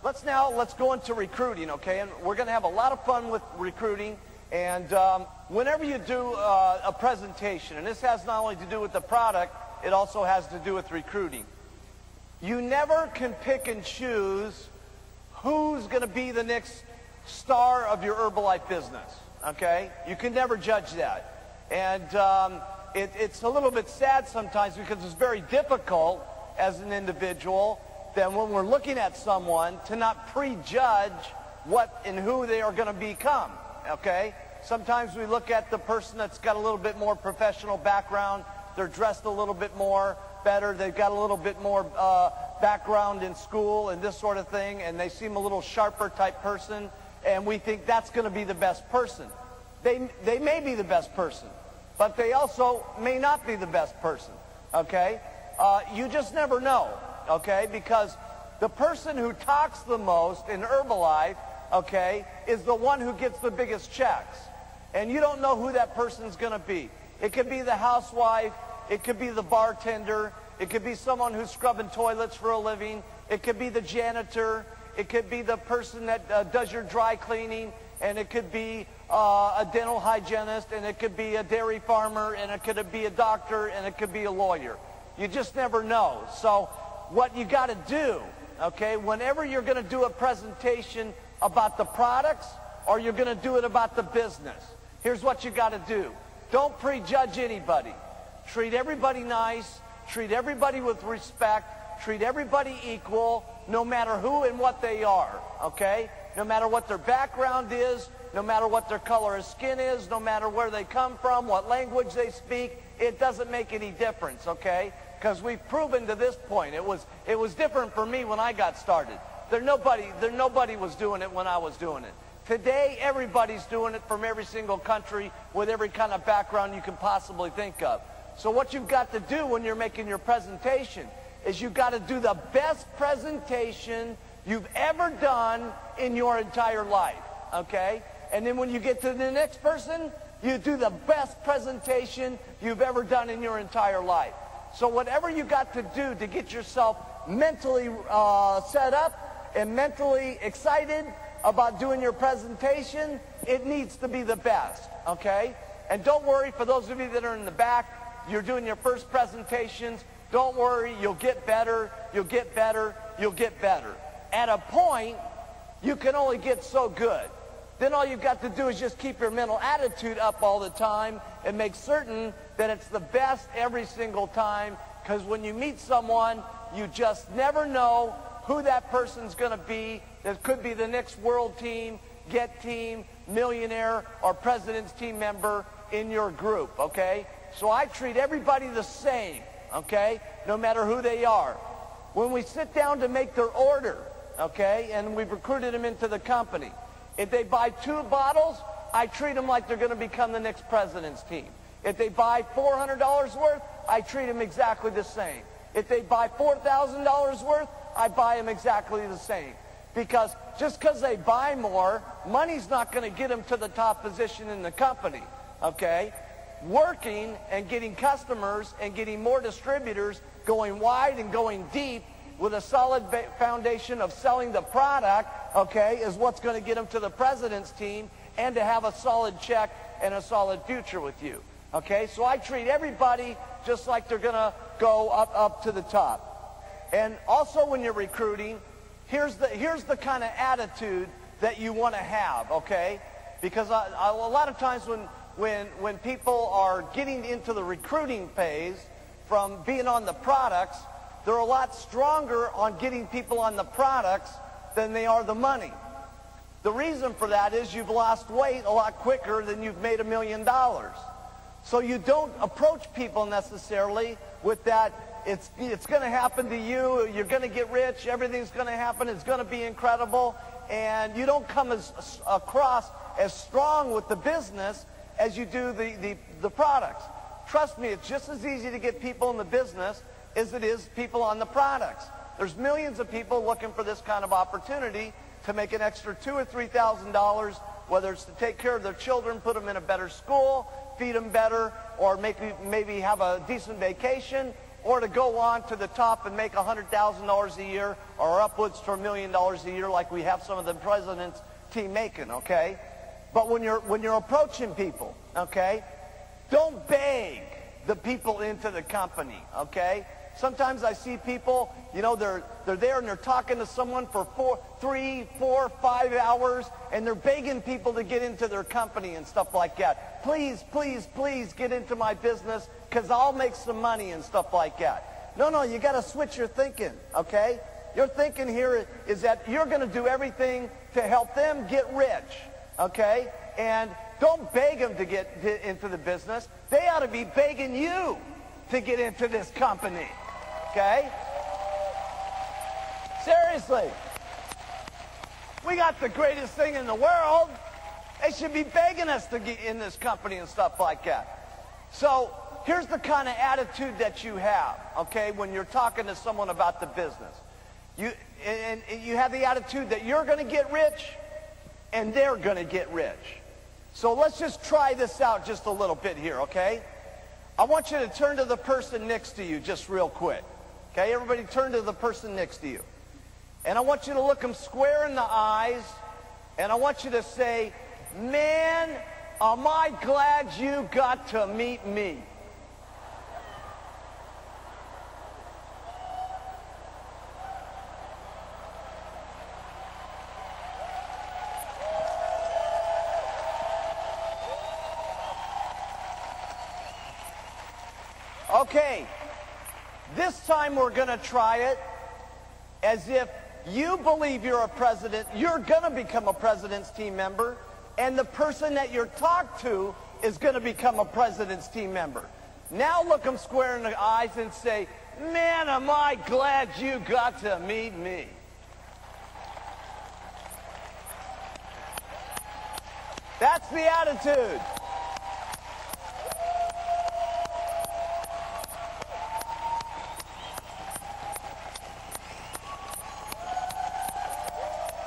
Let's go into recruiting, okay? And we're going to have a lot of fun with recruiting. And whenever you do a presentation, and this has not only to do with the product, it also has to do with recruiting. You never can pick and choose who's going to be the next star of your Herbalife business, okay? You can never judge that. And it's a little bit sad sometimes because it's very difficult as an individual then when we're looking at someone to not prejudge what and who they are going to become, okay? Sometimes we look at the person that's got a little bit more professional background, they're dressed a little bit more better, they've got a little bit more background in school and this sort of thing, and they seem a little sharper type person, and we think that's going to be the best person. They may be the best person, but they also may not be the best person, okay? You just never know, okay? Because the person who talks the most in Herbalife, okay, is the one who gets the biggest checks. And you don't know who that person's going to be. It could be the housewife, it could be the bartender, it could be someone who's scrubbing toilets for a living, it could be the janitor, it could be the person that does your dry cleaning, and it could be a dental hygienist, and it could be a dairy farmer, and it could be a doctor, and it could be a lawyer. You just never know. So what you got to do, okay, whenever you're going to do a presentation about the products or you're going to do it about the business, here's what you got to do. Don't prejudge anybody. Treat everybody nice. Treat everybody with respect. Treat everybody equal, no matter who and what they are, okay? No matter what their background is, no matter what their color of skin is, no matter where they come from, what language they speak, it doesn't make any difference, okay? Because we've proven to this point. It was different for me when I got started. Nobody was doing it when I was doing it. Today, everybody's doing it from every single country with every kind of background you can possibly think of. So what you've got to do when you're making your presentation is you've got to do the best presentation you've ever done in your entire life, okay? And then when you get to the next person, you do the best presentation you've ever done in your entire life. So whatever you got to do to get yourself mentally set up and mentally excited about doing your presentation, it needs to be the best, okay? And don't worry, for those of you that are in the back, you're doing your first presentations, don't worry, you'll get better, you'll get better, you'll get better. At a point, you can only get so good. Then all you've got to do is just keep your mental attitude up all the time and make certain that it's the best every single time, because when you meet someone, you just never know who that person's going to be. That could be the next world team, get team, millionaire, or president's team member in your group, okay? So I treat everybody the same, okay, no matter who they are. When we sit down to make their order, okay, and we've recruited them into the company, if they buy 2 bottles, I treat them like they're going to become the next president's team. If they buy $400 worth, I treat them exactly the same. If they buy $4,000 worth, I buy them exactly the same. Because just because they buy more, money's not going to get them to the top position in the company, okay? Working and getting customers and getting more distributors, going wide and going deep with a solid foundation of selling the product, okay, is what's going to get them to the president's team and to have a solid check and a solid future with you, okay? So I treat everybody just like they're going to go up to the top. And also when you're recruiting, here's the kind of attitude that you want to have, okay? Because a lot of times when people are getting into the recruiting phase from being on the products, they're a lot stronger on getting people on the products than they are the money. The reason for that is you've lost weight a lot quicker than you've made $1 million. So you don't approach people necessarily with that, it's going to happen to you, you're going to get rich, everything's going to happen, it's going to be incredible, and you don't come across as strong with the business as you do the products. Trust me, it's just as easy to get people in the business as it is people on the products. There's millions of people looking for this kind of opportunity to make an extra $2,000 or $3,000, whether it's to take care of their children, put them in a better school, feed them better, or maybe have a decent vacation, or to go on to the top and make $100,000 a year or upwards to $1 million a year like we have some of the president's team making, okay? But when you're approaching people, okay, don't beg the people into the company, okay? Sometimes I see people, you know, they're there and they're talking to someone for 3, 4, 5 hours, and they're begging people to get into their company and stuff like that. Please, please, please get into my business because I'll make some money and stuff like that. No, you got to switch your thinking, okay? Your thinking here is that you're going to do everything to help them get rich, okay? And don't beg them to get into the business. They ought to be begging you to get into this company. Okay? Seriously. We got the greatest thing in the world. They should be begging us to get in this company and stuff like that. So here's the kind of attitude that you have, okay, when you're talking to someone about the business. You have the attitude that you're going to get rich and they're going to get rich. So let's just try this out just a little bit here, okay? I want you to turn to the person next to you just real quick. Okay, everybody turn to the person next to you. And I want you to look them square in the eyes, and I want you to say, man, am I glad you got to meet me. Okay. This time we're going to try it as if you believe you're a president, you're going to become a president's team member, and the person that you're talked to is going to become a president's team member. Now look them square in the eyes and say, man, am I glad you got to meet me. That's the attitude.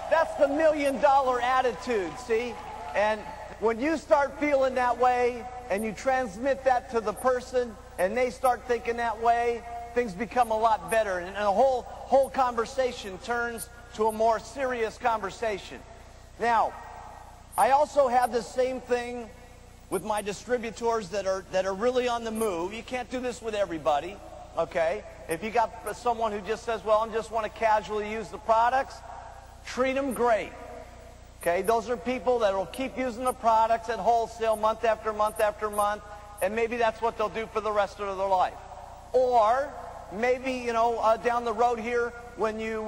That's the $1 million attitude, see? And when you start feeling that way and you transmit that to the person and they start thinking that way, things become a lot better. And the whole conversation turns to a more serious conversation. Now, I also have the same thing with my distributors that are really on the move. You can't do this with everybody, okay? If you got someone who just says, well, I just want to casually use the products, treat them great. Okay, those are people that will keep using the products at wholesale month after month after month, and maybe that's what they'll do for the rest of their life. Or maybe, you know, down the road here, when you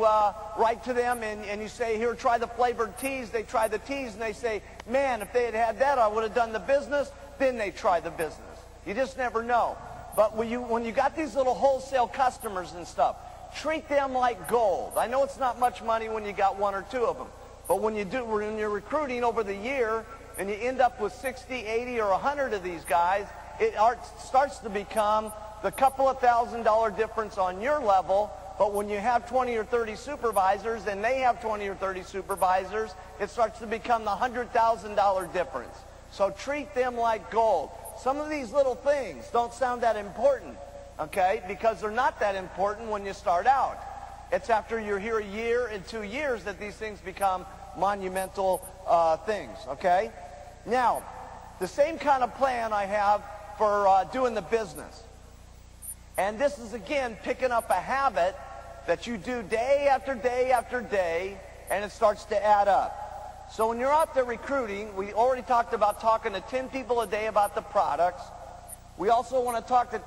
write to them and you say, here, try the flavored teas, they try the teas, and they say, man, if they had had that, I would have done the business. Then they try the business. You just never know. But when you got these little wholesale customers and stuff, treat them like gold. I know it's not much money when you got 1 or 2 of them, but when you're recruiting over the year and you end up with 60, 80, or 100 of these guys, it starts to become the couple of $1,000 difference on your level. But when you have 20 or 30 supervisors and they have 20 or 30 supervisors, it starts to become the $100,000 difference. So treat them like gold. Some of these little things don't sound that important, okay, because they're not that important when you start out. It's after you're here a year and 2 years that these things become monumental things, okay? Now, the same kind of plan I have for doing the business. And this is, again, picking up a habit that you do day after day after day, and it starts to add up. So when you're out there recruiting, we already talked about talking to 10 people a day about the products. We also want to talk to